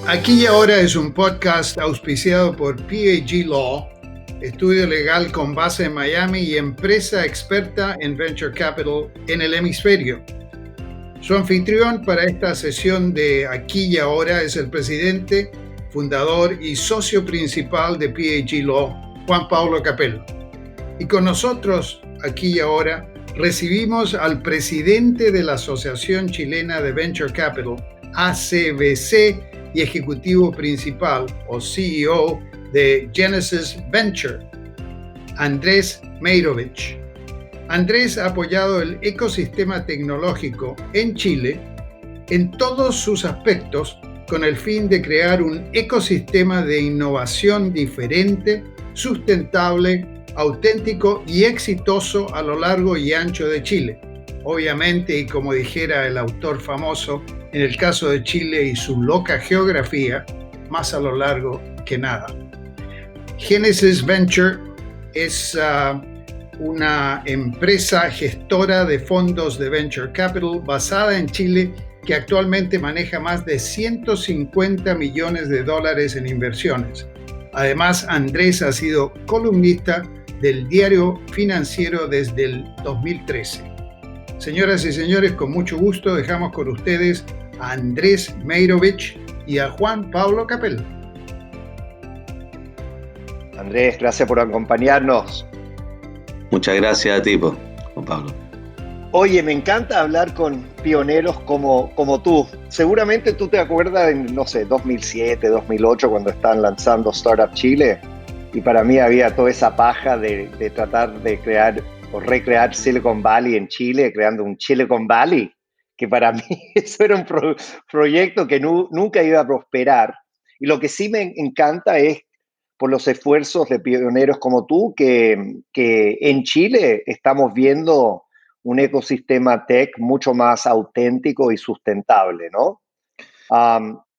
Aquí y Ahora es un podcast auspiciado por PAG Law, estudio legal con base en Miami y empresa experta en Venture Capital en el hemisferio. Su anfitrión para esta sesión de Aquí y Ahora es el presidente, fundador y socio principal de PAG Law, Juan Pablo Capello. Y con nosotros, Aquí y Ahora, recibimos al presidente de la Asociación Chilena de Venture Capital, ACVC, y ejecutivo principal o CEO de Genesis Venture, Andrés Meirovich. Andrés ha apoyado el ecosistema tecnológico en Chile en todos sus aspectos con el fin de crear un ecosistema de innovación diferente, sustentable, auténtico y exitoso a lo largo y ancho de Chile. Obviamente, y como dijera el autor famoso, en el caso de Chile y su loca geografía, más a lo largo que nada. Genesis Venture es una empresa gestora de fondos de Venture Capital basada en Chile que actualmente maneja más de 150 millones de dólares en inversiones. Además, Andrés ha sido columnista del Diario Financiero desde el 2013. Señoras y señores, con mucho gusto dejamos con ustedes a Andrés Meirovich y a Juan Pablo Capello. Andrés, gracias por acompañarnos. Muchas gracias a ti, Juan Pablo. Oye, me encanta hablar con pioneros como tú. Seguramente tú te acuerdas en, 2007, 2008, cuando estaban lanzando Startup Chile. Y para mí había toda esa paja de tratar de crear o recrear Silicon Valley en Chile, creando un Silicon Valley, que para mí eso era un proyecto que nunca iba a prosperar. Y lo que sí me encanta es por los esfuerzos de pioneros como tú, que en Chile estamos viendo un ecosistema tech mucho más auténtico y sustentable, ¿no?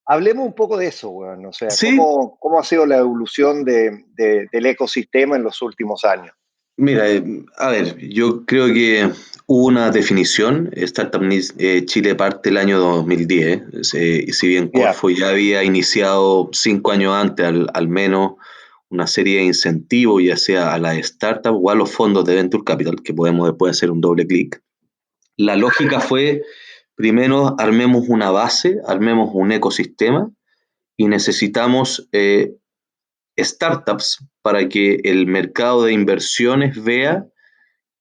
Hablemos un poco de eso, bueno, o sea, sí. ¿cómo ha sido la evolución del ecosistema en los últimos años? Mira, a ver, yo creo que hubo una definición. Startup Chile parte el año 2010. Si bien Corfo ya había iniciado 5 años antes, al menos, una serie de incentivos, ya sea a las startups o a los fondos de Venture Capital, que podemos después hacer un doble clic. La lógica fue, primero armemos una base, armemos un ecosistema y necesitamos startups para que el mercado de inversiones vea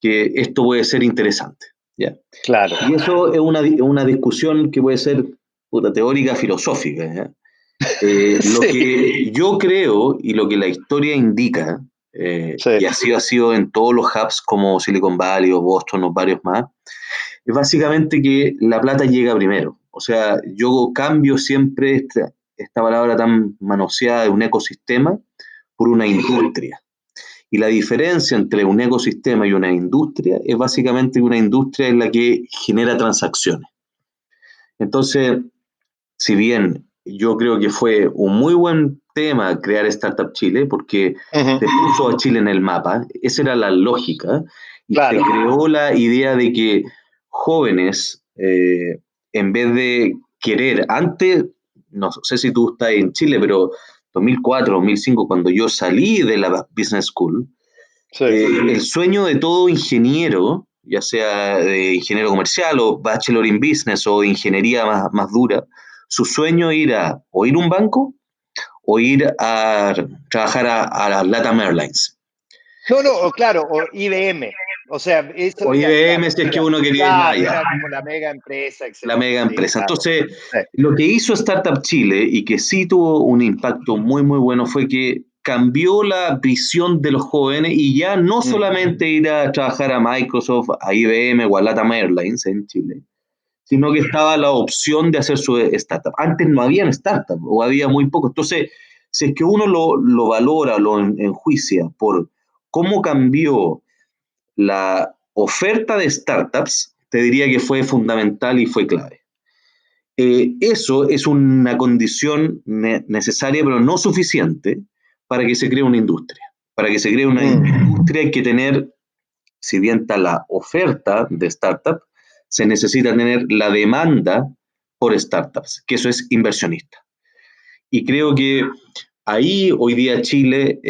que esto puede ser interesante, ¿ya? Claro. Y eso es una discusión que puede ser teórica, filosófica, ¿ya? Sí. Lo que yo creo y lo que la historia indica, sí, y así ha sido en todos los hubs como Silicon Valley o Boston o varios más, es básicamente que la plata llega primero. O sea, yo cambio siempre esta palabra tan manoseada de un ecosistema por una industria. Y la diferencia entre un ecosistema y una industria es básicamente una industria en la que genera transacciones. Entonces, si bien yo creo que fue un muy buen tema crear Startup Chile, porque se puso a Chile en el mapa, esa era la lógica, y se creó la idea de que jóvenes, en vez de querer, antes, no sé si tú estás en Chile, pero 2004, 2005, cuando yo salí de la Business School, el sueño de todo ingeniero, ya sea de ingeniero comercial o bachelor in business o ingeniería más dura, su sueño era o ir a un banco o ir a trabajar a las LATAM Airlines. No, claro, o IBM. O sea, eso o IBM, si es que uno quería ir más allá. Era como la mega empresa, etc. La mega empresa. Entonces, lo que hizo Startup Chile y que sí tuvo un impacto muy, muy bueno fue que cambió la visión de los jóvenes y ya no solamente ir a trabajar a Microsoft, a IBM o a LATAM Airlines en Chile, sino que estaba la opción de hacer su startup. Antes no habían startup o había muy poco. Entonces, si es que uno lo valora, lo enjuicia por cómo cambió la oferta de startups, te diría que fue fundamental y fue clave. Eso es una condición necesaria, pero no suficiente para que se cree una industria. Para que se cree una industria hay que tener, si bien está la oferta de startup, se necesita tener la demanda por startups, que eso es inversionista. Y creo que ahí hoy día Chile,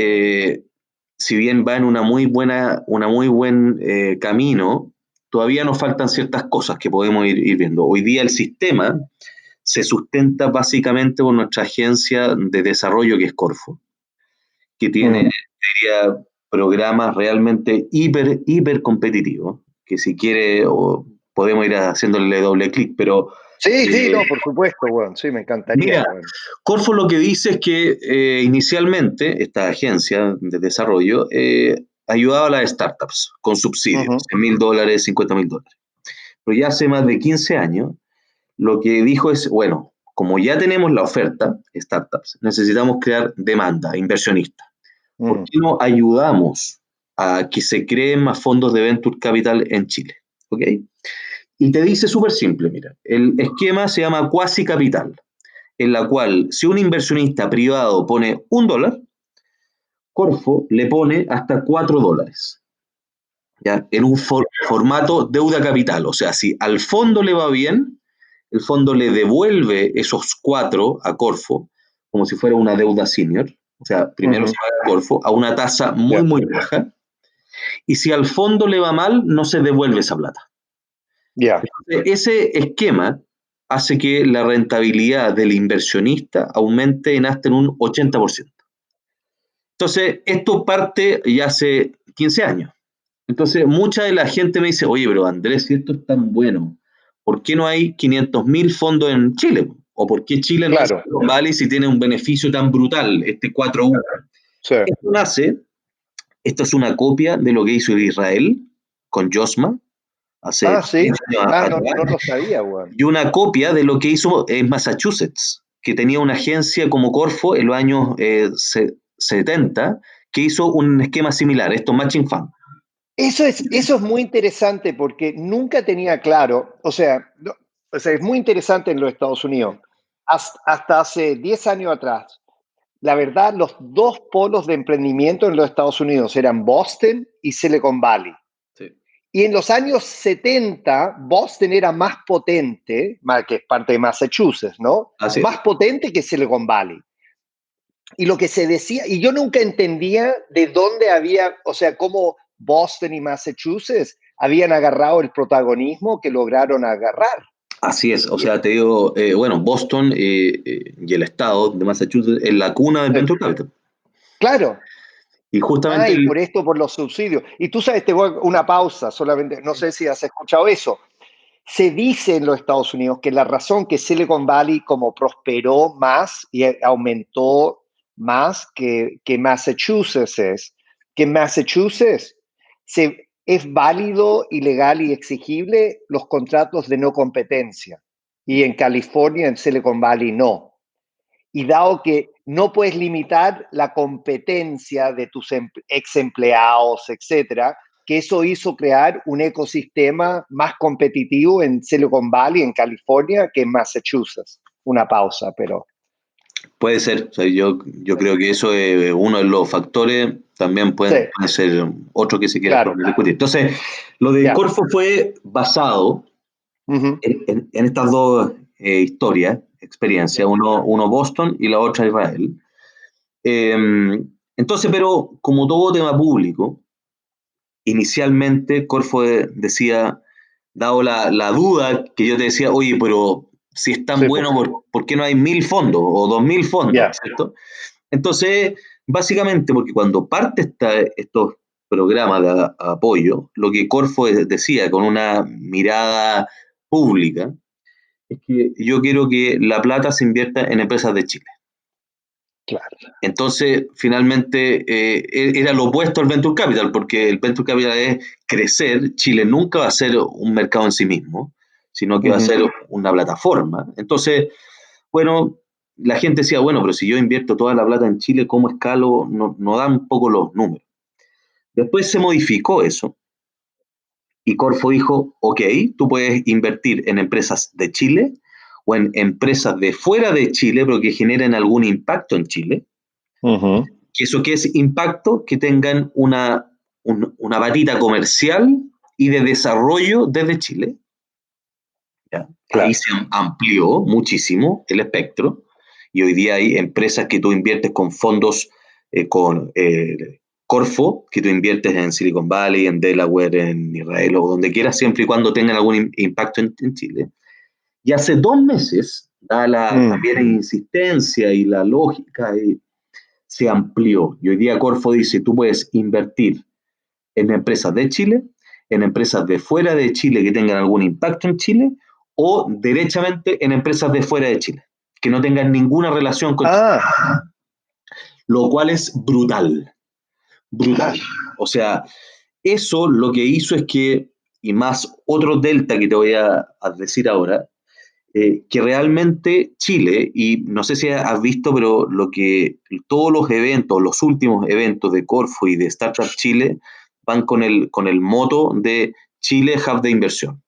si bien va en una muy buen camino, todavía nos faltan ciertas cosas que podemos ir viendo. Hoy día el sistema se sustenta básicamente por nuestra agencia de desarrollo, que es Corfo, que tiene diría, programas realmente hiper competitivos, que si quiere podemos ir haciéndole doble clic, pero... Sí, no, por supuesto, bueno, sí, me encantaría. Mira, Bueno. Corfo lo que dice es que inicialmente esta agencia de desarrollo ayudaba a las startups con subsidios, $100,000, $50,000. Pero ya hace más de 15 años, lo que dijo es, bueno, como ya tenemos la oferta, startups, necesitamos crear demanda, inversionistas. ¿Por qué no ayudamos a que se creen más fondos de Venture Capital en Chile? ¿Ok? Y te dice súper simple, mira, el esquema se llama Quasi Capital, en la cual si un inversionista privado pone $1, Corfo le pone hasta $4, ¿ya? En un formato deuda capital. O sea, si al fondo le va bien, el fondo le devuelve esos 4 a Corfo, como si fuera una deuda senior. O sea, primero se paga a Corfo a una tasa muy baja. Y si al fondo le va mal, no se devuelve esa plata. Ese esquema hace que la rentabilidad del inversionista aumente hasta en un 80%. Entonces, esto parte ya hace 15 años. Entonces, mucha de la gente me dice, oye, pero Andrés, si esto es tan bueno, ¿por qué no hay 500,000 fondos en Chile? ¿O por qué Chile no es Silicon Valley si tiene un beneficio tan brutal, este 4-1? Sí. Esto es una copia de lo que hizo Israel con Yosma hace ¿sí? No lo sabía, güey. Y una copia de lo que hizo en Massachusetts, que tenía una agencia como Corfo en los años 70, que hizo un esquema similar, esto Matching Fund. Eso es muy interesante porque nunca tenía claro, o sea, es muy interesante en los Estados Unidos. Hasta hace 10 años atrás, la verdad, los dos polos de emprendimiento en los Estados Unidos eran Boston y Silicon Valley. Sí. Y en los años 70, Boston era más potente, que es parte de Massachusetts, ¿no? Más potente que Silicon Valley. Y lo que se decía, y yo nunca entendía de dónde había, o sea, cómo Boston y Massachusetts habían agarrado el protagonismo que lograron agarrar. Así es, o sea, te digo, bueno, Boston y el estado de Massachusetts es la cuna del Venture Capital. Claro. Y justamente... y por esto, por los subsidios. Y tú sabes, te voy a una pausa, solamente, no sé si has escuchado eso. Se dice en los Estados Unidos que la razón que Silicon Valley como prosperó más y aumentó más que Massachusetts es que en Massachusetts es válido, ilegal y exigible los contratos de no competencia. Y en California, en Silicon Valley, no. Y dado que no puedes limitar la competencia de tus ex empleados, etcétera, que eso hizo crear un ecosistema más competitivo en Silicon Valley, en California, que en Massachusetts. Una pausa, pero... Puede ser, o sea, yo creo que eso es uno de los factores, también puede ser otro que se quiera discutir. Entonces, lo de Corfo fue basado en estas dos historias, experiencias, uno Boston y la otra Israel. Entonces, pero como todo tema público, inicialmente Corfo decía, dado la duda que yo te decía, oye, pero si es tan bueno, ¿por qué no hay 1,000 fondos o 2,000 fondos? ¿Cierto? Entonces, básicamente, porque cuando parte estos programas de apoyo, lo que Corfo decía con una mirada pública, es que yo quiero que la plata se invierta en empresas de Chile. Claro. Entonces, finalmente, era lo opuesto al Venture Capital, porque el Venture Capital es crecer. Chile nunca va a ser un mercado en sí mismo, sino que va a ser una plataforma. Entonces, bueno, la gente decía, bueno, pero si yo invierto toda la plata en Chile, ¿cómo escalo? No dan un poco los números. Después se modificó eso y Corfo dijo, ok, tú puedes invertir en empresas de Chile o en empresas de fuera de Chile, pero que generen algún impacto en Chile. ¿Eso qué es impacto? Que tengan una varita comercial y de desarrollo desde Chile. ¿Ya? Ahí se amplió muchísimo el espectro y hoy día hay empresas que tú inviertes con fondos, con Corfo, que tú inviertes en Silicon Valley, en Delaware, en Israel o donde quieras, siempre y cuando tengan algún impacto en Chile. Y hace 2 meses, dada también la insistencia y la lógica, se amplió. Y hoy día Corfo dice, tú puedes invertir en empresas de Chile, en empresas de fuera de Chile que tengan algún impacto en Chile, o derechamente en empresas de fuera de Chile, que no tengan ninguna relación con Chile. Lo cual es brutal. Brutal. O sea, eso lo que hizo es que, y más otro delta que te voy a decir ahora, que realmente Chile, y no sé si has visto, pero todos los eventos, los últimos eventos de Corfo y de Startup Chile van con el moto de Chile Hub de Inversión.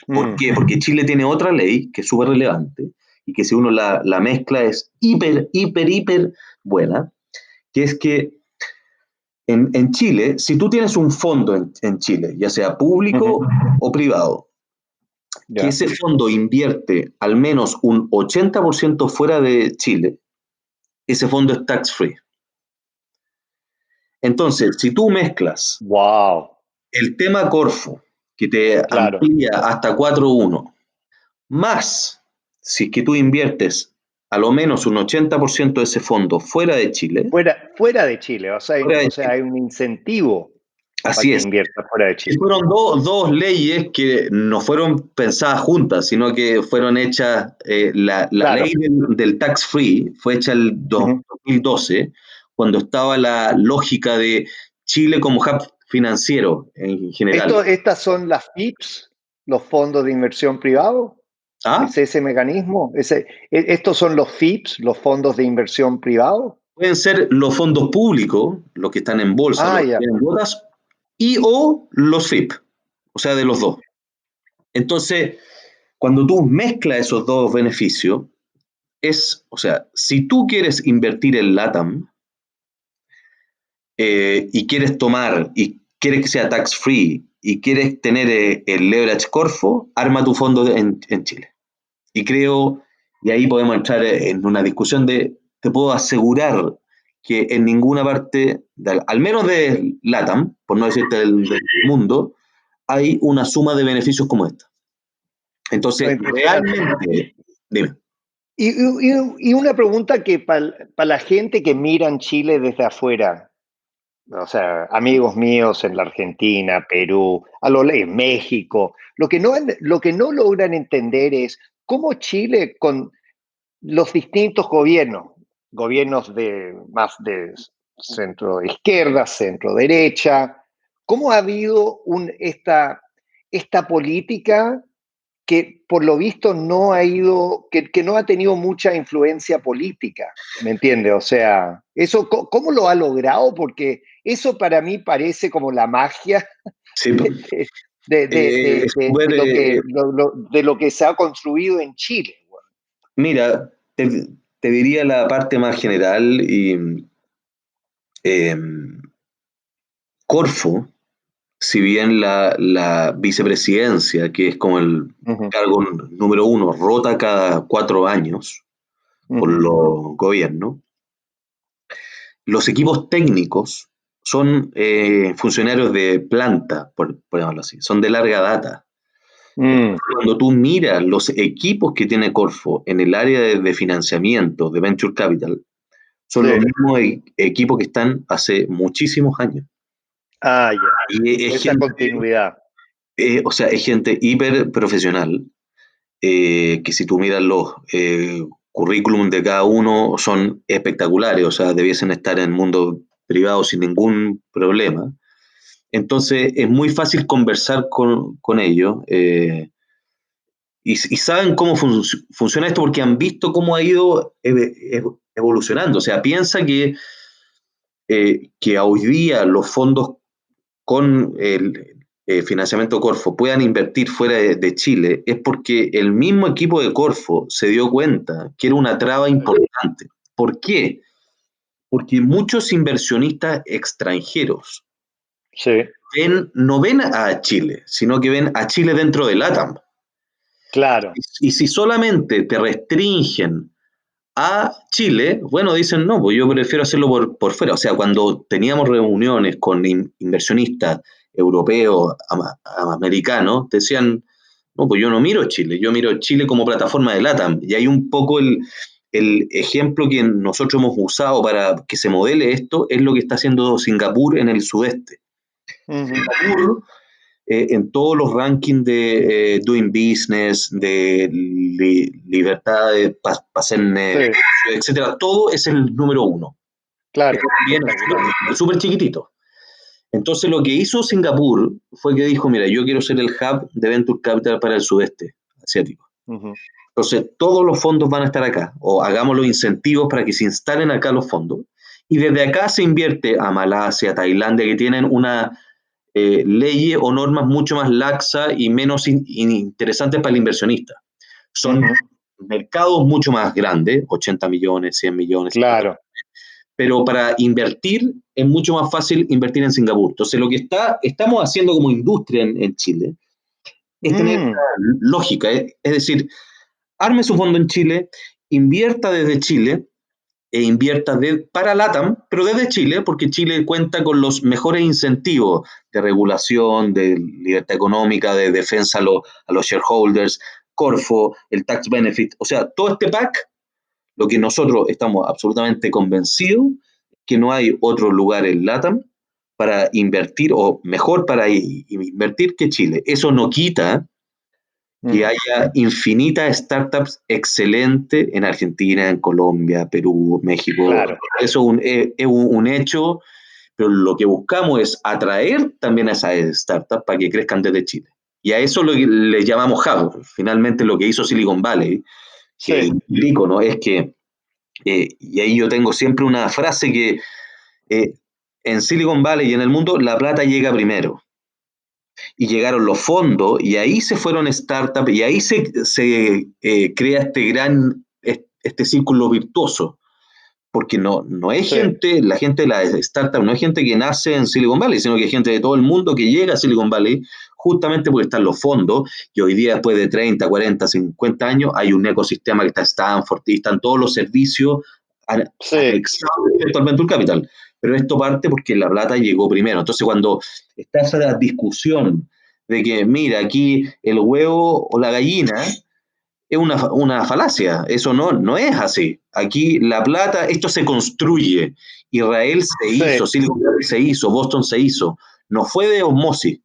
¿Por qué? Porque Chile tiene otra ley que es súper relevante y que si uno la mezcla es hiper buena, que es que en Chile, si tú tienes un fondo en Chile, ya sea público o privado, que ese fondo invierte al menos un 80% fuera de Chile, ese fondo es tax free. Entonces, si tú mezclas el tema Corfo, que te amplía hasta 4.1, más si es que tú inviertes a lo menos un 80% de ese fondo fuera de Chile. Fuera de Chile, o sea, hay un incentivo. Así para es. Que invierta fuera de Chile. Y fueron dos leyes que no fueron pensadas juntas, sino que fueron hechas, la ley del tax free fue hecha el 2012, cuando estaba la lógica de Chile como hub financiero en general. ¿Estas son las FIPS, los fondos de inversión privado? ¿Es ese mecanismo? ¿Estos son los FIPS, los fondos de inversión privado? Pueden ser los fondos públicos, los que están en bolsa, los que tienen cuotas, o los FIP, o sea, de los dos. Entonces, cuando tú mezclas esos dos beneficios, o sea, si tú quieres invertir en LATAM y quieres tomar, y quieres que sea tax free, y quieres tener el leverage Corfo, arma tu fondo en Chile. Y creo, y ahí podemos entrar en una discusión te puedo asegurar que en ninguna parte, al menos de LATAM, por no decirte del mundo, hay una suma de beneficios como esta. Entonces, realmente, dime. Y una pregunta que para la gente que mira en Chile desde afuera, o sea, amigos míos en la Argentina, Perú, en México, lo que no logran entender es cómo Chile con los distintos gobiernos más de centro izquierda, centro derecha, cómo ha habido esta política que por lo visto no ha ido, que no ha tenido mucha influencia política, ¿me entiendes? O sea, eso, ¿cómo lo ha logrado? Porque eso para mí parece como la magia de lo que se ha construido en Chile. Mira, te diría la parte más general y Corfo, si bien la vicepresidencia, que es como el cargo número 1, rota cada 4 años por los gobiernos, los equipos técnicos son funcionarios de planta, por llamarlo así, son de larga data. Cuando tú miras los equipos que tiene Corfo en el área de financiamiento, de Venture Capital, son los mismos equipos que están hace muchísimos años. Y es esa continuidad. O sea, es gente hiper profesional, que si tú miras los currículum de cada uno son espectaculares, o sea, debiesen estar en el mundo privado sin ningún problema. Entonces, es muy fácil conversar con ellos y saben cómo funciona esto porque han visto cómo ha ido evolucionando. O sea, piensa que hoy día los fondos con el financiamiento Corfo puedan invertir fuera de Chile es porque el mismo equipo de Corfo se dio cuenta que era una traba importante. ¿Por qué? Porque muchos inversionistas extranjeros no ven a Chile, sino que ven a Chile dentro de LATAM. Claro. Y si solamente te restringen a Chile, bueno, dicen, no, pues yo prefiero hacerlo por fuera. O sea, cuando teníamos reuniones con inversionistas europeos, americanos, decían, no, pues yo no miro Chile, yo miro Chile como plataforma de LATAM. Y hay un poco el ejemplo que nosotros hemos usado para que se modele esto, es lo que está haciendo Singapur en el sudeste. Singapur, en todos los rankings de Doing Business, de libertad para hacer negocio, etcétera, todo es el número 1. Claro. Es súper chiquitito. Entonces lo que hizo Singapur fue que dijo, mira, yo quiero ser el hub de Venture Capital para el sudeste asiático. Entonces todos los fondos van a estar acá, o hagamos los incentivos para que se instalen acá los fondos, y desde acá se invierte a Malasia, Tailandia, que tienen una leyes o normas mucho más laxas y menos interesantes para el inversionista. Son mercados mucho más grandes, 80 millones, 100 millones. Claro. Pero para invertir es mucho más fácil invertir en Singapur. Entonces, lo que estamos haciendo como industria en Chile es tener una lógica. Es decir, arme su fondo en Chile, invierta desde Chile, e invierta para LATAM, pero desde Chile, porque Chile cuenta con los mejores incentivos de regulación, de libertad económica, de defensa a los shareholders, Corfo, el tax benefit, o sea, todo este pack, lo que nosotros estamos absolutamente convencidos, que no hay otro lugar en LATAM para invertir, o mejor para invertir que Chile. Eso no quita que haya infinitas startups excelentes en Argentina, en Colombia, Perú, México. Claro. Eso es un hecho, pero lo que buscamos es atraer también a esas startups para que crezcan desde Chile. Y a eso le llamamos hub. Finalmente lo que hizo Silicon Valley, que es rico, ¿no? Es que, y ahí yo tengo siempre una frase que en Silicon Valley y en el mundo la plata llega primero. Y llegaron los fondos, y ahí se fueron startups, y ahí se crea este círculo virtuoso, porque no es gente, la gente de las startups no es gente que nace en Silicon Valley, sino que es gente de todo el mundo que llega a Silicon Valley justamente porque están los fondos, y hoy día después de 30, 40, 50 años hay un ecosistema que está Stanford, y están todos los servicios anexados al Venture Capital. Pero esto parte porque la plata llegó primero. Entonces, cuando está esa discusión de que, mira, aquí el huevo o la gallina, es una falacia. Eso no es así. Aquí la plata, esto se construye. Israel se hizo, Silicon Valley se hizo, Boston se hizo. No fue de osmosis.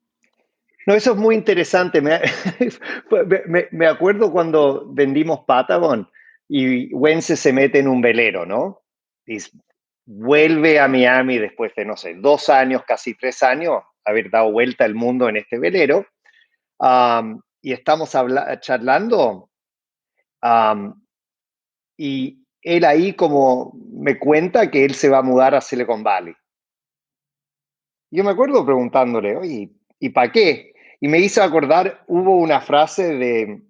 No, eso es muy interesante. Me acuerdo cuando vendimos Patagon y Wences se mete en un velero, ¿no? Y vuelve a Miami después de, no sé, 2 años, casi 3 años, haber dado vuelta al mundo en este velero. Y estamos charlando. Y él ahí como me cuenta que él se va a mudar a Silicon Valley. Yo me acuerdo preguntándole, oye, ¿y para qué? Y me hizo acordar, hubo una frase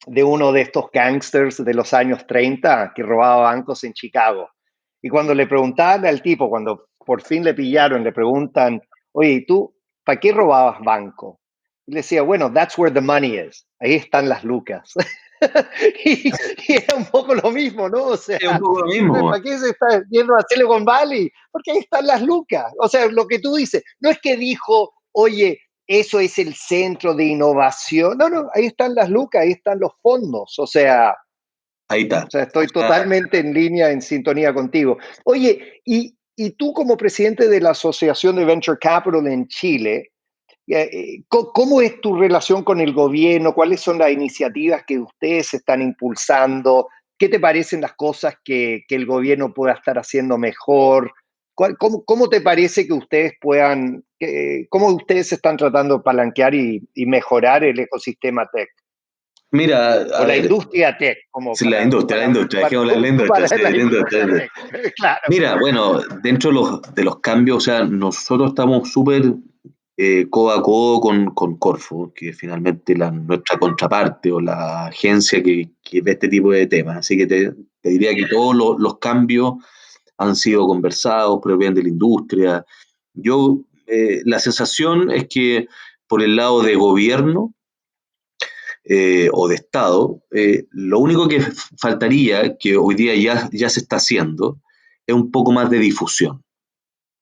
de uno de estos gangsters de los años 30 que robaba bancos en Chicago. Y cuando le preguntaban al tipo, cuando por fin le pillaron, le preguntan, oye, ¿y tú para qué robabas banco? Y le decía, bueno, that's where the money is. Ahí están las lucas. y era un poco lo mismo, ¿no? O sea, es un poco lo mismo. ¿para qué se está yendo a Silicon Valley? Porque ahí están las lucas. O sea, lo que tú dices, no es que dijo, oye, eso es el centro de innovación. No, ahí están las lucas, ahí están los fondos. O sea, ahí está. O sea, estoy totalmente en línea, en sintonía contigo. Oye, y tú como presidente de la Asociación de Venture Capital en Chile, ¿cómo es tu relación con el gobierno? ¿Cuáles son las iniciativas que ustedes están impulsando? ¿Qué te parecen las cosas que el gobierno pueda estar haciendo mejor? ¿Cómo te parece que ustedes cómo ustedes están tratando de palanquear y mejorar el ecosistema tech? Mira, o la industria tech. Como sí, la industria, dejémosla en la industria. Claro. Mira, bueno, dentro de los cambios, o sea, nosotros estamos súper codo a codo con Corfo, que es finalmente nuestra contraparte o la agencia que ve este tipo de temas. Así que te diría que todos los cambios han sido conversados por el bien de la industria. La sensación es que por el lado de gobierno, o de Estado, lo único que faltaría, que hoy día ya se está haciendo, es un poco más de difusión.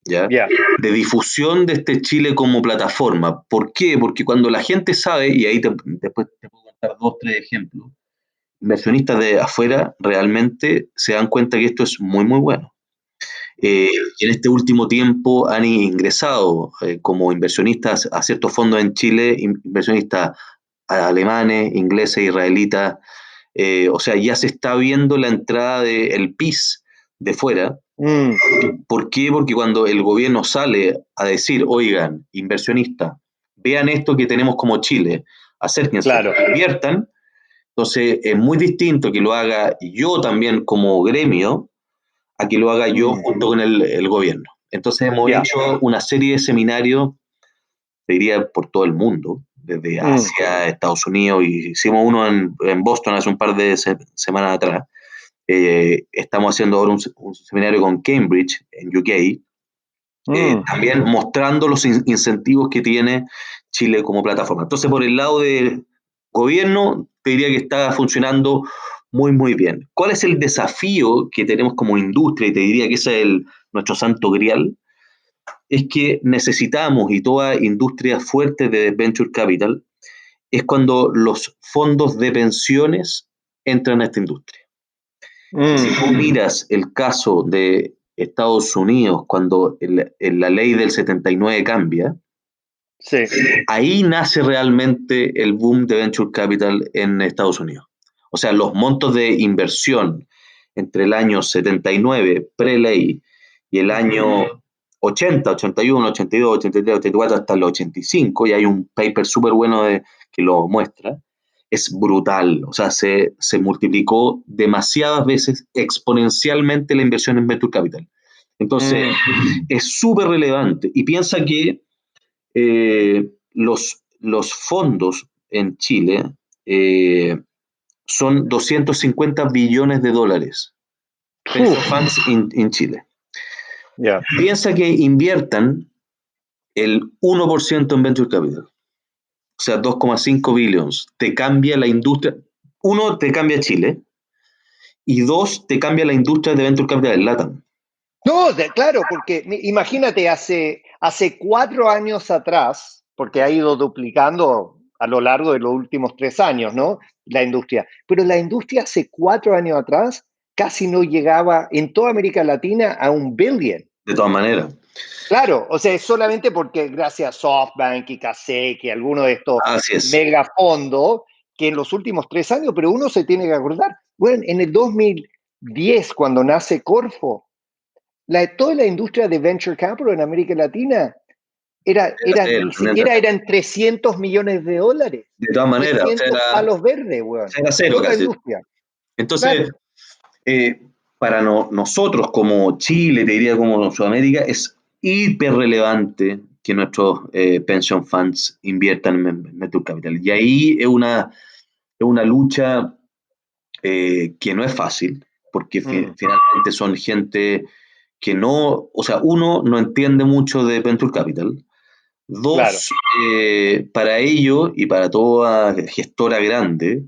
¿Ya? Yeah. De difusión de este Chile como plataforma. ¿Por qué? Porque cuando la gente sabe, y ahí después te puedo contar 2, 3 ejemplos, inversionistas de afuera realmente se dan cuenta que esto es muy, muy bueno. Y en este último tiempo han ingresado como inversionistas a ciertos fondos en Chile, inversionistas alemanes, ingleses, israelitas, o sea, ya se está viendo la entrada del PIS de fuera. ¿Por qué? Porque cuando el gobierno sale a decir, oigan, inversionistas, vean esto que tenemos como Chile, acérquense, claro, inviertan. Entonces es muy distinto que lo haga yo también como gremio a que lo haga yo junto con el gobierno. Entonces hemos hecho una serie de seminarios, te diría, por todo el mundo, desde Asia, Estados Unidos, y hicimos uno en Boston hace un par de semanas atrás. Estamos haciendo ahora un seminario con Cambridge, en UK, también mostrando los incentivos que tiene Chile como plataforma. Entonces, por el lado del gobierno, te diría que está funcionando muy, muy bien. ¿Cuál es el desafío que tenemos como industria? Y te diría que ese es nuestro santo grial. Es que necesitamos, y toda industria fuerte de Venture Capital, es cuando los fondos de pensiones entran a esta industria. Si tú miras el caso de Estados Unidos, cuando la ley del 79 cambia, sí, ahí nace realmente el boom de Venture Capital en Estados Unidos. O sea, los montos de inversión entre el año 79, pre-ley, y el año 80, 81, 82, 83, 84, hasta el 85, y hay un paper súper bueno que lo muestra, es brutal. O sea, se multiplicó demasiadas veces exponencialmente la inversión en Venture Capital. Entonces, es súper relevante. Y piensa que los fondos en Chile son 250 billones de dólares. Pension funds en Chile. Yeah. Piensa que inviertan el 1% en Venture Capital. O sea, 2,5 billones. Te cambia la industria. 1, te cambia Chile. Y 2, te cambia la industria de Venture Capital en LATAM. No, claro, porque imagínate, hace 4 años atrás, porque ha ido duplicando a lo largo de los últimos 3 años, ¿no? La industria. Pero la industria hace 4 años atrás casi no llegaba en toda América Latina a $1 billion. De todas maneras. Claro, o sea, es solamente porque gracias a SoftBank y Kasek y algunos de estos megafondos que en los últimos 3 años, pero uno se tiene que acordar, bueno, en el 2010, cuando nace Corfo, toda la industria de Venture Capital en América Latina ni siquiera eran $300 millones. De todas maneras. 300 palos verdes, weón. Era cero toda casi. La industria. Entonces, claro. Para nosotros como Chile, te diría como Sudamérica, es hiper relevante que nuestros pension funds inviertan en Venture Capital. Y ahí es una lucha que no es fácil, porque finalmente son gente que no, o sea, uno, no entiende mucho de Venture Capital. 2, claro. Para ello y para toda gestora grande,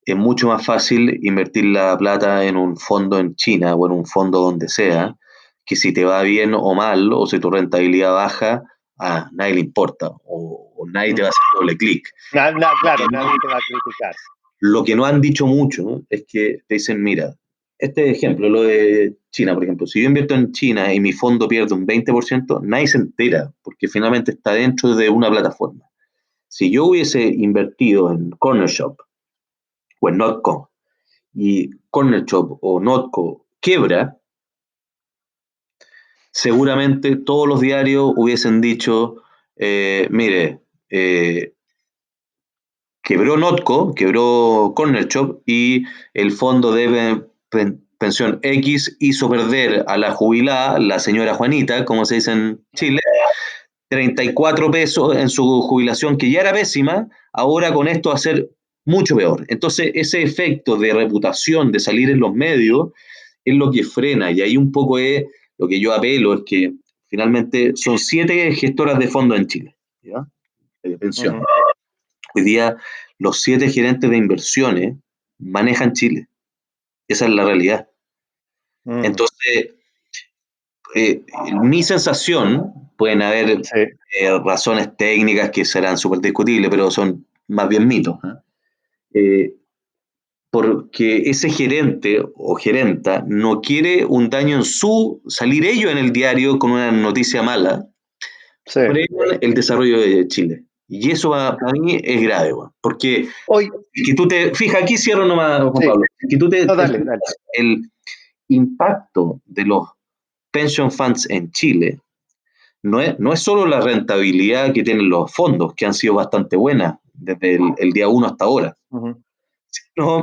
es mucho más fácil invertir la plata en un fondo en China o en un fondo donde sea, que si te va bien o mal, o si tu rentabilidad baja, a nadie le importa, o nadie te va a hacer doble clic. Claro, nadie te va a criticar. Lo que no han dicho mucho es que te dicen, mira, este ejemplo, lo de China, por ejemplo, si yo invierto en China y mi fondo pierde un 20%, nadie se entera, porque finalmente está dentro de una plataforma. Si yo hubiese invertido en Corner Shop o en Notco, y Corner Shop o Notco quiebra, seguramente todos los diarios hubiesen dicho, mire, quebró Notco, quebró Corner Shop, y el fondo de pensión X hizo perder a la jubilada, la señora Juanita, como se dice en Chile, 34 pesos en su jubilación, que ya era pésima, ahora con esto va a ser mucho peor. Entonces, ese efecto de reputación, de salir en los medios, es lo que frena, y ahí un poco es lo que yo apelo, es que finalmente son 7 gestoras de fondos en Chile, ¿ya? De pensión. Hoy día los 7 gerentes de inversiones manejan Chile. Esa es la realidad. Entonces, mi sensación, pueden haber razones técnicas que serán súper discutibles, pero son más bien mitos, porque ese gerente o gerenta no quiere un daño en salir ellos en el diario con una noticia mala, por el desarrollo de Chile. Y eso para mí es grave, porque que tú te fijas, aquí cierro nomás, Juan Pablo, que tú dale. El impacto de los pension funds en Chile no es solo la rentabilidad que tienen los fondos, que han sido bastante buenas desde el día 1 hasta ahora, sino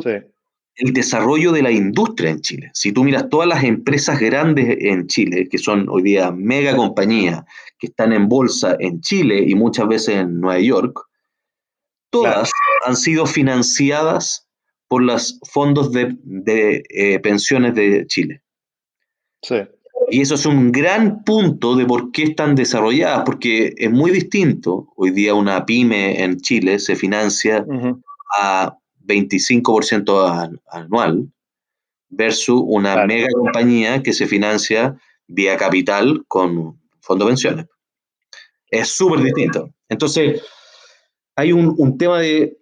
el desarrollo de la industria en Chile. Si tú miras todas las empresas grandes en Chile, que son hoy día mega compañías, que están en bolsa en Chile y muchas veces en Nueva York, todas han sido financiadas por los fondos de pensiones de Chile. Y eso es un gran punto de por qué están desarrolladas, porque es muy distinto. Hoy día una pyme en Chile se financia a 25% anual versus una mega compañía que se financia vía capital con fondo de pensiones. Es súper distinto. Entonces, hay un tema de,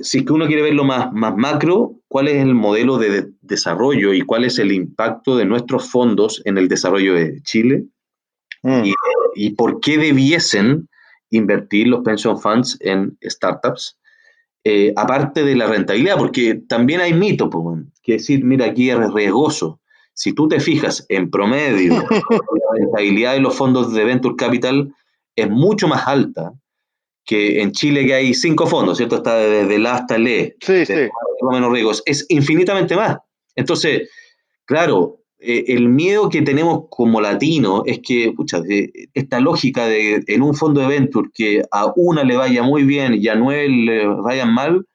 si es que uno quiere verlo más macro, ¿cuál es el modelo de desarrollo y cuál es el impacto de nuestros fondos en el desarrollo de Chile? Y por qué debiesen invertir los pension funds en startups, aparte de la rentabilidad, porque también hay mitos, que decir, mira, aquí es riesgoso. Si tú te fijas en promedio, la rentabilidad de los fondos de Venture Capital es mucho más alta que en Chile, que hay 5 fondos, ¿cierto? Está desde el A hasta el E, menos riesgos, es infinitamente más. Entonces, claro, el miedo que tenemos como latinos es que, pucha, esta lógica de en un fondo de venture que a una le vaya muy bien y a 9 le vayan mal,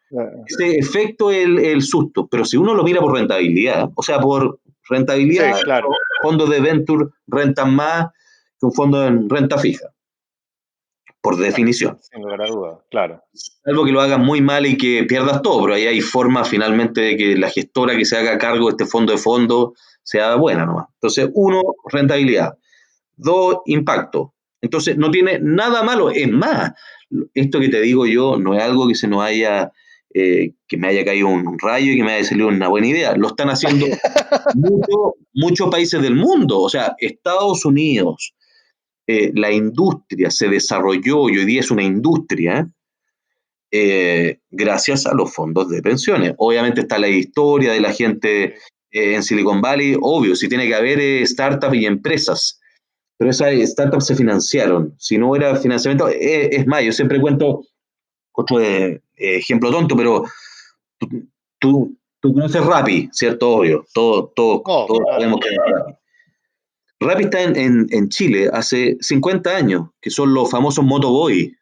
ese efecto es el susto. Pero si uno lo mira por rentabilidad, o sea, por rentabilidad, fondos de venture rentan más que un fondo en renta fija, por definición. Sin lugar a duda, claro. Algo que lo hagas muy mal y que pierdas todo, pero ahí hay forma finalmente de que la gestora que se haga cargo de este fondo sea buena nomás. Entonces, 1, rentabilidad. 2, impacto. Entonces, no tiene nada malo. Es más, esto que te digo yo no es algo que se nos haya, que me haya caído un rayo y que me haya salido una buena idea. Lo están haciendo muchos países del mundo. O sea, Estados Unidos, la industria se desarrolló y hoy día es una industria gracias a los fondos de pensiones. Obviamente está la historia de la gente en Silicon Valley, obvio, si tiene que haber startups y empresas, pero esas startups se financiaron. Si no hubiera financiamiento, es más, yo siempre cuento otro ejemplo tonto, pero tú conoces Rappi, ¿cierto? Obvio, todos sabemos que es Rappi. Rappi está en Chile hace 50 años, que son los famosos Motoboy.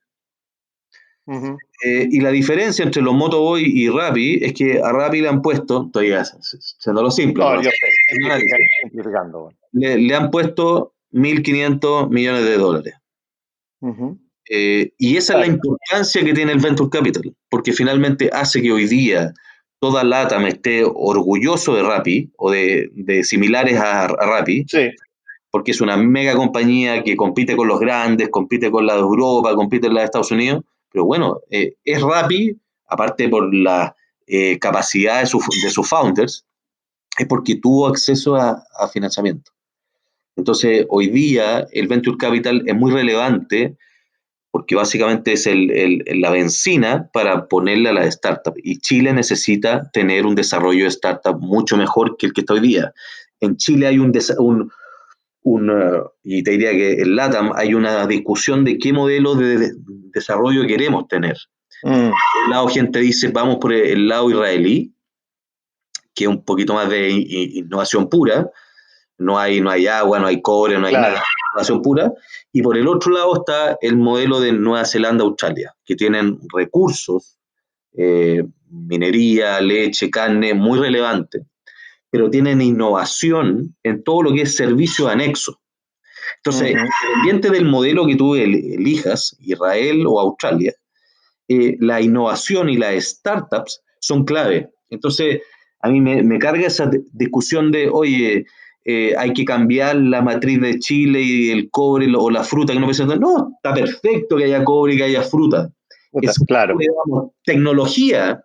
Y la diferencia entre los Motoboy y Rappi es que a Rappi le han puesto, estoy haciéndolo simple, yo sé, simplificando. Le han puesto 1.500 millones de dólares. Y esa es la importancia que tiene el Venture Capital, porque finalmente hace que hoy día toda LATAM esté orgulloso de Rappi o de similares a Rappi, porque es una mega compañía que compite con los grandes, compite con la de Europa, compite con la de Estados Unidos. Pero bueno, es Rappi, aparte por la capacidad de sus founders, es porque tuvo acceso a financiamiento. Entonces, hoy día el Venture Capital es muy relevante porque básicamente es la benzina para ponerle a las startups. Y Chile necesita tener un desarrollo de startup mucho mejor que el que está hoy día. En Chile hay y te diría que en LATAM hay una discusión de qué modelo de desarrollo queremos tener. Por un lado, gente dice, vamos por el lado israelí, que es un poquito más de innovación pura. No hay agua, no hay cobre, no hay nada, innovación pura. Y por el otro lado está el modelo de Nueva Zelanda, Australia, que tienen recursos, minería, leche, carne, muy relevantes, pero tienen innovación en todo lo que es servicio anexo. Entonces, independiente del modelo que tú elijas, Israel o Australia, la innovación y las startups son clave. Entonces, a mí me carga esa discusión de, oye, hay que cambiar la matriz de Chile y el cobre o la fruta, que no piensan, no, está perfecto que haya cobre y que haya fruta. Es claro. digamos, tecnología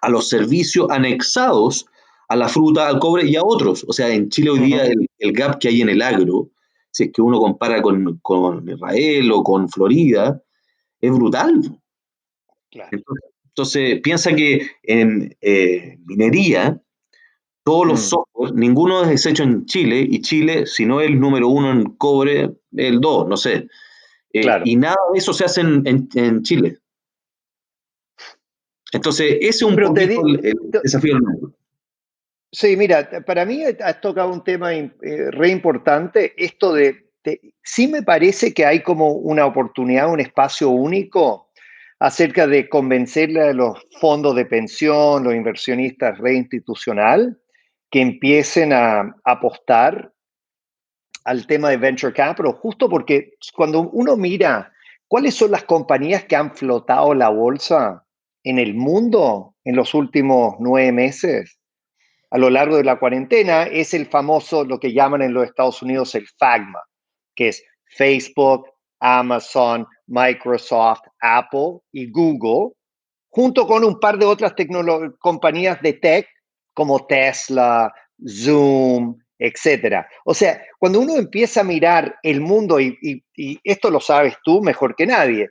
a los servicios anexados a la fruta, al cobre y a otros. O sea, en Chile hoy día el gap que hay en el agro, si es que uno compara con Israel o con Florida, es brutal. Claro. Entonces, piensa que en minería, todos los software, ninguno es hecho en Chile, y Chile, si no es el número 1 en cobre, el 2, no sé. Claro. Y nada de eso se hace en Chile. Entonces, ese es un poquito el desafío del mundo. Sí, mira, para mí has tocado un tema re importante, esto sí me parece que hay como una oportunidad, un espacio único acerca de convencerle a los fondos de pensión, los inversionistas reinstitucional, que empiecen a apostar al tema de venture capital, justo porque cuando uno mira cuáles son las compañías que han flotado la bolsa en el mundo en los últimos 9 meses, a lo largo de la cuarentena, es el famoso, lo que llaman en los Estados Unidos el FAGMA, que es Facebook, Amazon, Microsoft, Apple y Google, junto con un par de otras compañías de tech como Tesla, Zoom, etcétera. O sea, cuando uno empieza a mirar el mundo, y esto lo sabes tú mejor que nadie,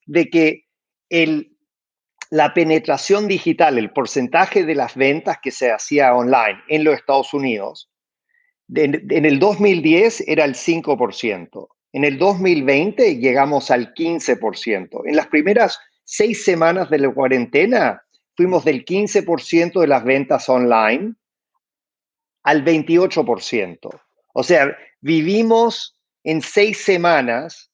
de que la penetración digital, el porcentaje de las ventas que se hacía online en los Estados Unidos, en el 2010 era el 5%. En el 2020 llegamos al 15%. En las primeras 6 semanas de la cuarentena, fuimos del 15% de las ventas online al 28%. O sea, vivimos en 6 semanas,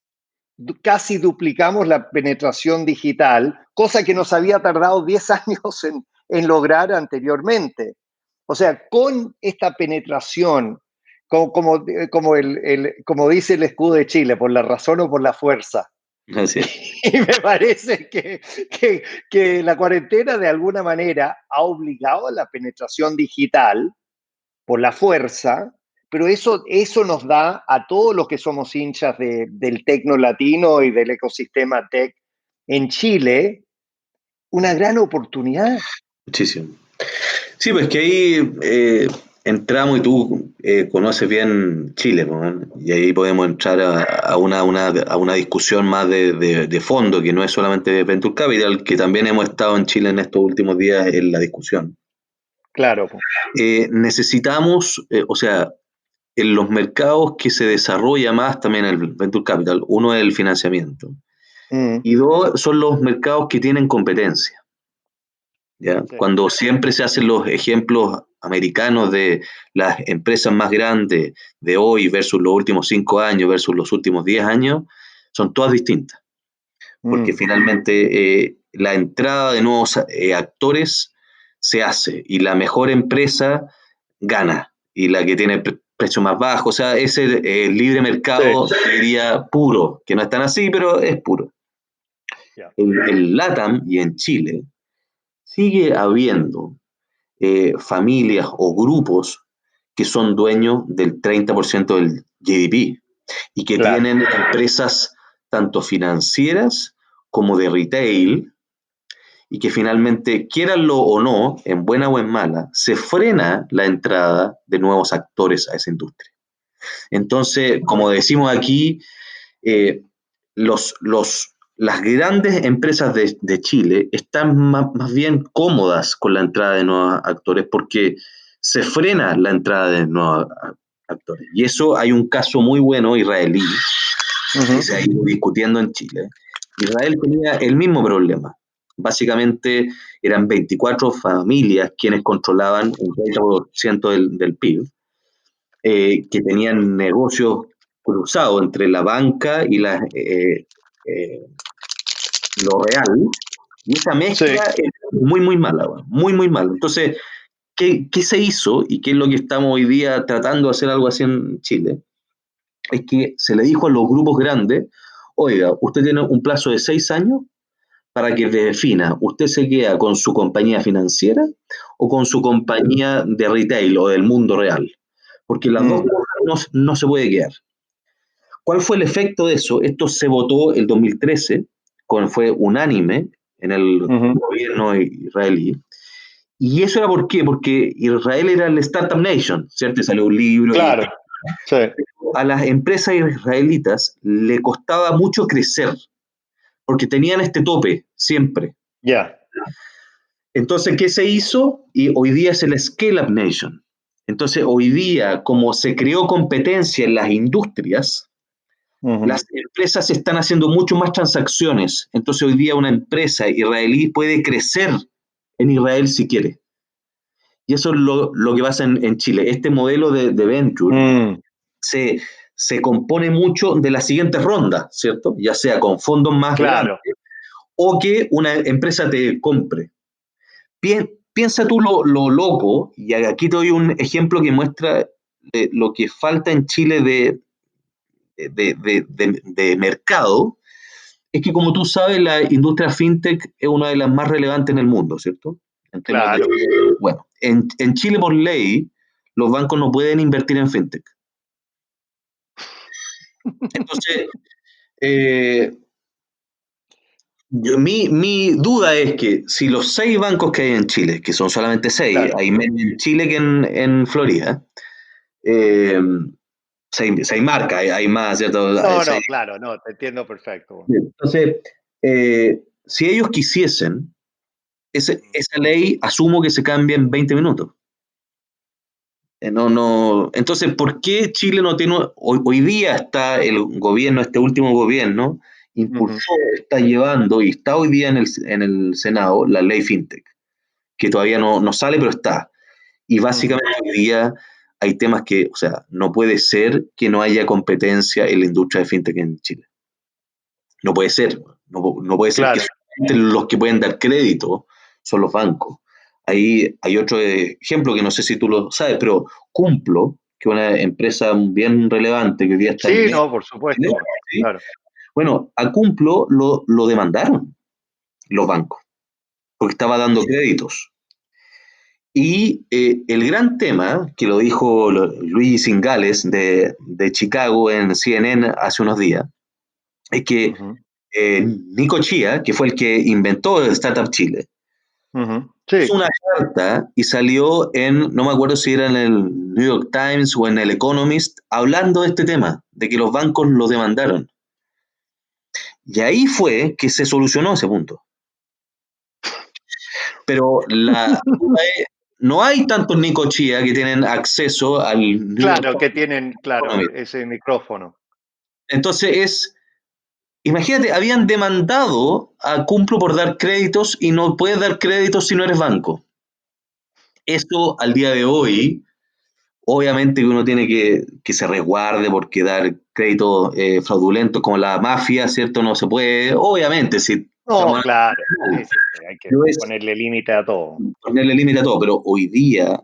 casi duplicamos la penetración digital, cosa que nos había tardado 10 años en lograr anteriormente. O sea, con esta penetración, como dice el escudo de Chile, por la razón o por la fuerza. Así es. Y me parece que la cuarentena de alguna manera ha obligado a la penetración digital por la fuerza, pero eso nos da a todos los que somos hinchas del tecno latino y del ecosistema tech en Chile una gran oportunidad. Muchísimo. Sí, pues que ahí entramos y tú conoces bien Chile, ¿no? Y ahí podemos entrar a una discusión más de fondo, que no es solamente de Venture Capital, que también hemos estado en Chile en estos últimos días en la discusión. Claro. Necesitamos, o sea, en los mercados que se desarrolla más también el Venture Capital, uno es el financiamiento, y dos son los mercados que tienen competencia. ¿Ya? Sí. Cuando siempre se hacen los ejemplos americanos de las empresas más grandes de hoy versus los últimos 5 años versus los últimos 10 años, son todas distintas. Porque finalmente la entrada de nuevos actores se hace y la mejor empresa gana y la que tiene precio más bajo, o sea, ese libre mercado sería puro, que no es tan así, pero es puro. Yeah. En LATAM y en Chile sigue habiendo familias o grupos que son dueños del 30% del GDP y que tienen empresas tanto financieras como de retail, y que finalmente, quieranlo o no, en buena o en mala, se frena la entrada de nuevos actores a esa industria. Entonces, como decimos aquí, las grandes empresas de Chile están más bien cómodas con la entrada de nuevos actores porque se frena la entrada de nuevos actores. Y eso hay un caso muy bueno israelí que se ha ido discutiendo en Chile. Israel tenía el mismo problema. Básicamente eran 24 familias quienes controlaban un 30% del PIB, que tenían negocios cruzados entre la banca y lo real, y esa mezcla es muy, muy mala, muy, muy mala. Entonces, ¿qué se hizo y qué es lo que estamos hoy día tratando de hacer algo así en Chile? Es que se le dijo a los grupos grandes, oiga, usted tiene un plazo de 6 años para que defina, ¿usted se queda con su compañía financiera o con su compañía de retail o del mundo real? Porque las dos cosas no se puede quedar. ¿Cuál fue el efecto de eso? Esto se votó el 2013, fue unánime en el gobierno israelí. ¿Y eso era por qué? Porque Israel era el Startup Nation, ¿cierto? Y salió un libro. Claro, sí. A las empresas israelitas le costaba mucho crecer, porque tenían este tope siempre. Ya. Entonces, ¿qué se hizo? Y hoy día es el Scale Up Nation. Entonces, hoy día, como se creó competencia en las industrias, las empresas están haciendo mucho más transacciones. Entonces, hoy día una empresa israelí puede crecer en Israel si quiere. Y eso es lo que pasa en Chile. Este modelo de venture se compone mucho de las siguientes rondas, ¿cierto? Ya sea con fondos más grandes o que una empresa te compre. Piensa tú lo loco, y aquí te doy un ejemplo que muestra lo que falta en Chile de mercado, es que como tú sabes, la industria fintech es una de las más relevantes en el mundo, ¿cierto? Claro. Bueno, en Chile por ley, los bancos no pueden invertir en fintech. Entonces, mi duda es que si los 6 bancos que hay en Chile, que son solamente 6, Claro. hay menos en Chile que en Florida, 6 marcas, hay más, ¿cierto? No, claro, no, te entiendo perfecto. Entonces, si ellos quisiesen, esa ley asumo que se cambia en 20 minutos. Entonces, ¿por qué Chile no tiene? Hoy día está el gobierno, este último gobierno, impulsó, está llevando y está hoy día en el Senado la ley FinTech, que todavía no sale, pero está. Y básicamente hoy día hay temas que, o sea, no puede ser que no haya competencia en la industria de FinTech en Chile. No puede ser. No puede ser que solamente los que pueden dar crédito son los bancos. Ahí hay otro ejemplo que no sé si tú lo sabes, pero Cumplo, que es una empresa bien relevante que hoy día está en no, por supuesto. ¿sí? Claro. Bueno, a Cumplo lo demandaron los bancos, porque estaba dando créditos. Y el gran tema, que lo dijo Luigi Zingales de Chicago en CNN hace unos días, es que Nico Chía, que fue el que inventó Startup Chile, hizo una carta y salió no me acuerdo si era en el New York Times o en el Economist, hablando de este tema, de que los bancos lo demandaron. Y ahí fue que se solucionó ese punto. Pero no hay tantos Nico Chía que tienen acceso al New York Times, que tienen, ese micrófono. Entonces imagínate, habían demandado a Cumplo por dar créditos y no puedes dar créditos si no eres banco. Esto al día de hoy, obviamente que uno tiene que se resguarde porque dar créditos fraudulentos como la mafia, ¿cierto? No se puede, obviamente. Claro, hay que ponerle límite a todo. Ponerle límite a todo, pero hoy día,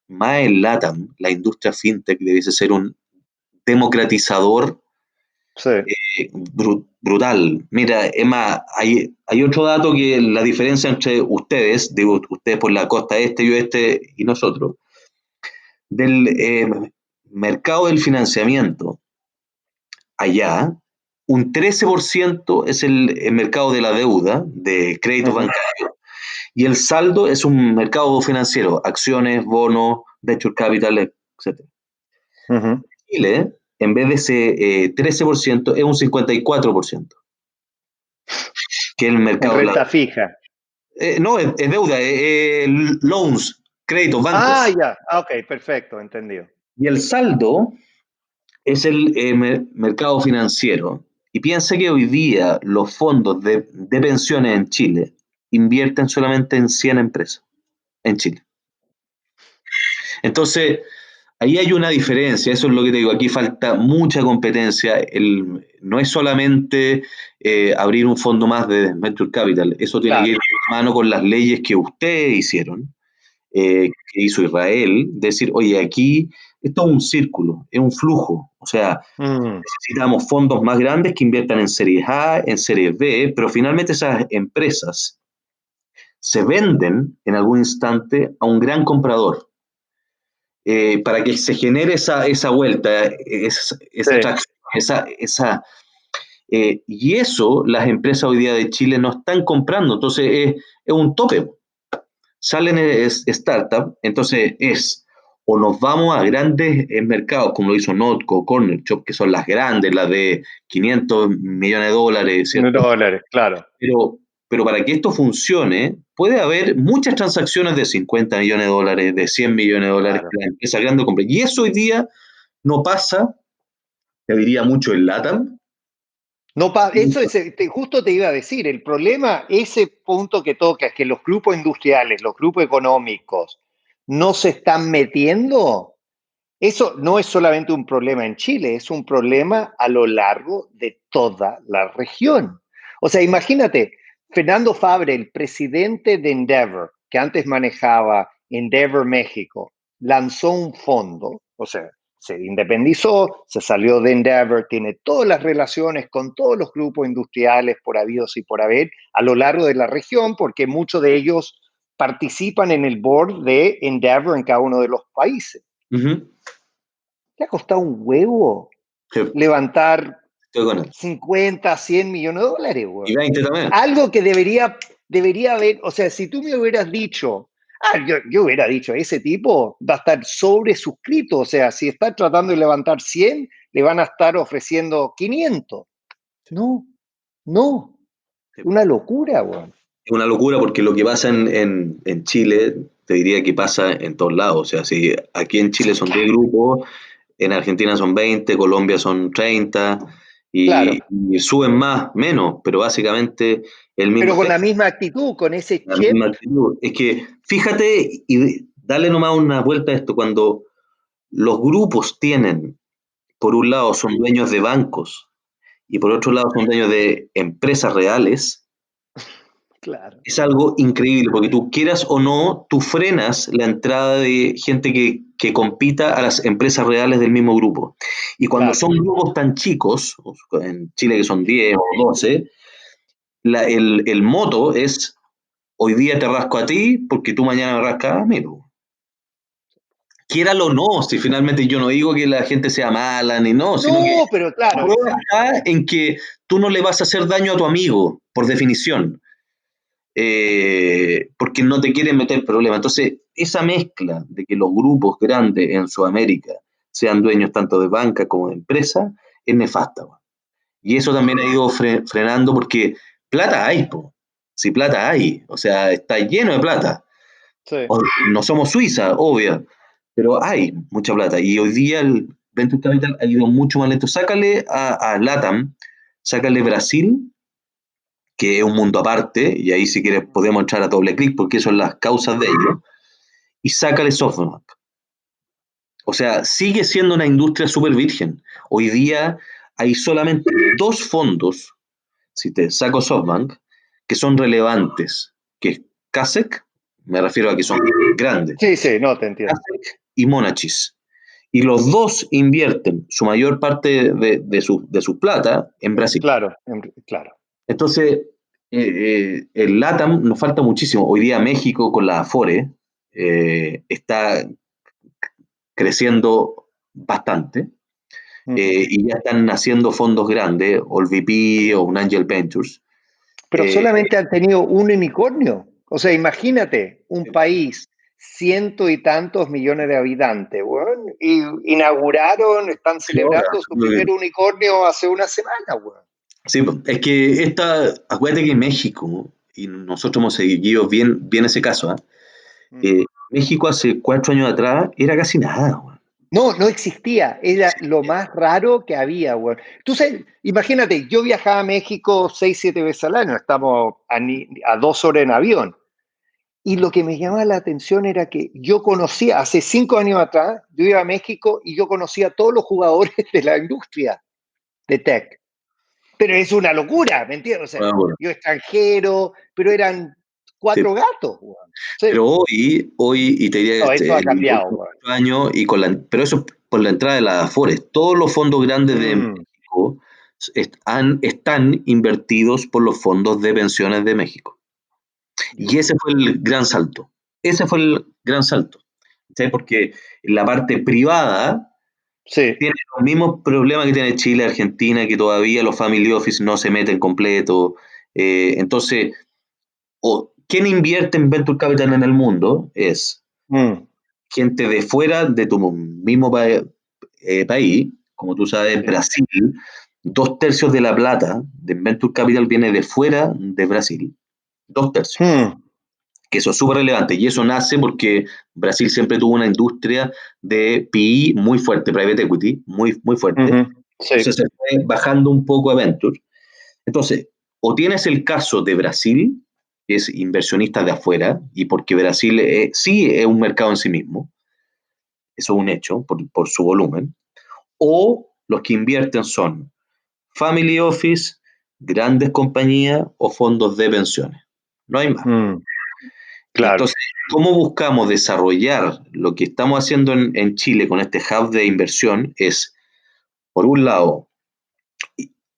más en LATAM, la industria fintech debiese ser un democratizador brutal. Mira, Emma, hay otro dato que la diferencia entre ustedes, digo ustedes por la costa este y oeste y nosotros, del mercado del financiamiento, allá, un 13% es el mercado de la deuda, de créditos bancarios, y el saldo es un mercado financiero, acciones, bonos, venture capital, etc. Chile, en vez de ese 13%, es un 54%. Que es el mercado en renta fija. No, es deuda, loans, créditos, bancos. Ok, perfecto, entendido. Y el saldo es el mercado financiero. Y piensa que hoy día los fondos de pensiones en Chile invierten solamente en 100 empresas en Chile. Entonces, ahí hay una diferencia, eso es lo que te digo, aquí falta mucha competencia, no es solamente abrir un fondo más de Venture Capital, eso tiene que ir de mano con las leyes que ustedes hicieron, que hizo Israel, decir, oye, aquí esto es un círculo, es un flujo, o sea, necesitamos fondos más grandes que inviertan en series A, en series B, pero finalmente esas empresas se venden en algún instante a un gran comprador. Para que se genere esa vuelta, esa tracción, y eso las empresas hoy día de Chile no están comprando, entonces es un tope. Salen startups, entonces o nos vamos a grandes mercados, como lo hizo Notco, Corner Shop, que son las grandes, las de 500 millones de dólares, ¿cierto? $100, claro. Pero para que esto funcione, puede haber muchas transacciones de 50 millones de dólares, de 100 millones de dólares, claro, que la empresa grande compra. Y eso hoy día no pasa, te diría mucho en LATAM. No, eso justo te iba a decir, el problema, ese punto que toca, es que los grupos industriales, los grupos económicos, no se están metiendo. Eso no es solamente un problema en Chile, es un problema a lo largo de toda la región. O sea, imagínate, Fernando Fabre, el presidente de Endeavor, que antes manejaba Endeavor México, lanzó un fondo, o sea, se independizó, se salió de Endeavor, tiene todas las relaciones con todos los grupos industriales por habidos y por haber a lo largo de la región, porque muchos de ellos participan en el board de Endeavor en cada uno de los países. Uh-huh. Le ha costado un huevo levantar 50, 100 millones de dólares, güey. Y 20 también. Algo que debería haber, o sea, si tú me hubieras dicho, yo hubiera dicho, ese tipo va a estar sobresuscrito, o sea, si está tratando de levantar 100, le van a estar ofreciendo 500. No, una locura, güey. Es una locura porque lo que pasa en Chile, te diría que pasa en todos lados, o sea, si aquí en Chile son 10 grupos, en Argentina son 20, Colombia son 30, claro, y suben más, menos, pero básicamente el mismo. Pero con la misma actitud, con ese chip. Es que fíjate y dale nomás una vuelta a esto, cuando los grupos tienen, por un lado son dueños de bancos y por otro lado son dueños de empresas reales. Claro. Es algo increíble, porque tú quieras o no, tú frenas la entrada de gente que compita a las empresas reales del mismo grupo. Y cuando son grupos tan chicos, en Chile que son 10 o 12, el moto es, hoy día te rasco a ti porque tú mañana me rascas a mí. Quiéralo o no, si finalmente yo no digo que la gente sea mala ni no, sino que pero claro, la prueba está en que tú no le vas a hacer daño a tu amigo, por definición. Porque no te quieren meter problemas. Entonces, esa mezcla de que los grupos grandes en Sudamérica sean dueños tanto de banca como de empresa, es nefasta. Y eso también ha ido frenando porque plata hay, po. Si plata hay, o sea, está lleno de plata. Sí. No somos Suiza, obvio, pero hay mucha plata. Y hoy día el Venture Capital ha ido mucho más lento. Sácale a LATAM, sácale Brasil, que es un mundo aparte, y ahí si quieres podemos entrar a doble clic porque son las causas de ello, y sácale SoftBank. O sea, sigue siendo una industria súper virgen. Hoy día hay solamente 2 fondos, si te saco SoftBank, que son relevantes, que es Kasek, me refiero a que son grandes. Sí, no, te entiendo. Kasek y Monachis. Y los 2 invierten su mayor parte de su plata en Brasil. Claro. Entonces, el LATAM nos falta muchísimo. Hoy día México con la Afore está creciendo bastante y ya están haciendo fondos grandes, OLVP o un Angel Ventures. Pero solamente han tenido un unicornio. O sea, imagínate, un país, 100 y tantos millones de habitantes, bueno, y inauguraron, están celebrando su primer unicornio hace una semana, bueno. Sí, es que acuérdate que México, y nosotros hemos seguido bien ese caso, México hace 4 años atrás era casi nada, güey. No existía, era lo más raro que había, güey. Tú sabes, imagínate, yo viajaba a México 6, 7 veces al año, estamos a 2 horas en avión. Y lo que me llamaba la atención era que yo conocía, hace 5 años atrás, yo iba a México y yo conocía a todos los jugadores de la industria de tech. Pero es una locura, ¿me entiendes? O sea, yo extranjero, pero eran 4 gatos. Sí. Pero hoy, y te diría que eso ha cambiado. Años, pero eso por la entrada de las Afores. Todos los fondos grandes de México están invertidos por los fondos de pensiones de México. Y ese fue el gran salto. ¿Sí? Porque la parte privada tiene los mismos problemas que tiene Chile, Argentina, que todavía los family office no se meten completo. Entonces, ¿quién invierte en Venture Capital en el mundo? Es gente de fuera de tu mismo país, como tú sabes, Brasil. 2/3 de la plata de Venture Capital viene de fuera de Brasil. 2/3. Que eso es súper relevante, y eso nace porque Brasil siempre tuvo una industria de PI muy fuerte, private equity, muy, muy fuerte. Entonces se fue bajando un poco a Venture. Entonces, o tienes el caso de Brasil, que es inversionista de afuera, y porque Brasil sí es un mercado en sí mismo, eso es un hecho, por su volumen, o los que invierten son family office, grandes compañías o fondos de pensiones. No hay más. Claro. Entonces, ¿cómo buscamos desarrollar lo que estamos haciendo en Chile con este hub de inversión? Es, por un lado,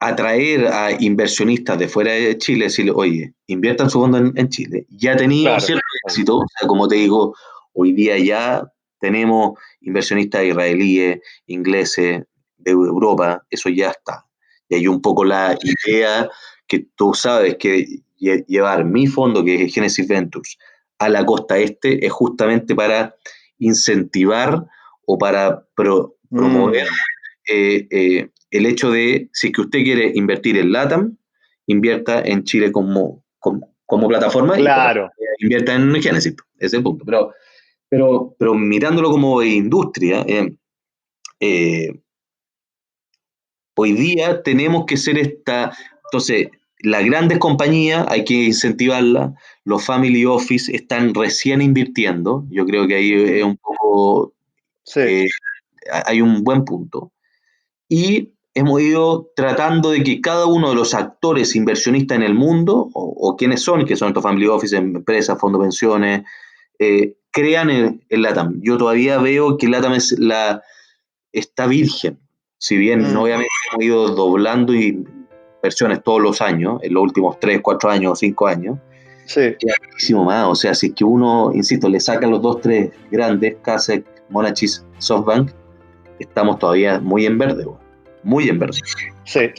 atraer a inversionistas de fuera de Chile, decirle, oye, inviertan su fondo en Chile. Ya ha tenido cierto éxito, o sea, como te digo, hoy día ya tenemos inversionistas israelíes, ingleses, de Europa, eso ya está. Y hay un poco la idea que tú sabes que llevar mi fondo, que es Genesis Ventures, a la costa este es justamente para incentivar o para promover el hecho de, si es que usted quiere invertir en LATAM, invierta en Chile como plataforma, claro, y invierta en Genesis, ese es el punto. Pero mirándolo como industria, hoy día tenemos que ser entonces, las grandes compañías hay que incentivarlas, los family office están recién invirtiendo, yo creo que ahí es un poco, hay un buen punto, y hemos ido tratando de que cada uno de los actores inversionistas en el mundo, o quienes son, que son estos family office, empresas, fondos de pensiones, crean en LATAM. Yo todavía veo que LATAM está virgen, si bien obviamente hemos ido doblando inversiones todos los años, en los últimos 3, 4 años, 5 años, queda muchísimo más. O sea, si es que uno, insisto, le saca los 2, 3 grandes, Kasek, Monachis, SoftBank, estamos todavía muy en verde, muy en verde. Sí.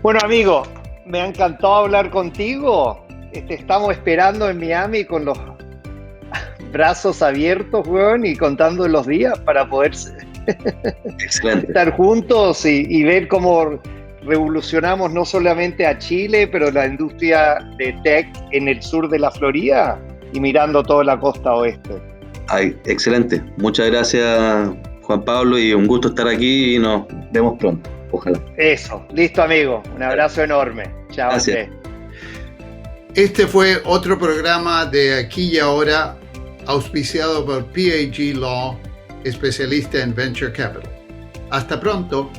Bueno, amigo, me ha encantado hablar contigo. Te estamos esperando en Miami con los brazos abiertos, weón, y contando los días para poder estar juntos y ver cómo revolucionamos no solamente a Chile, pero la industria de tech en el sur de la Florida y mirando toda la costa oeste. Ay, excelente. Muchas gracias, Juan Pablo, y un gusto estar aquí y nos vemos pronto. Ojalá. Eso, listo, amigo. Un abrazo enorme. Chao. Gracias. Este fue otro programa de Aquí y Ahora, auspiciado por PAG Law, especialista en Venture Capital. Hasta pronto.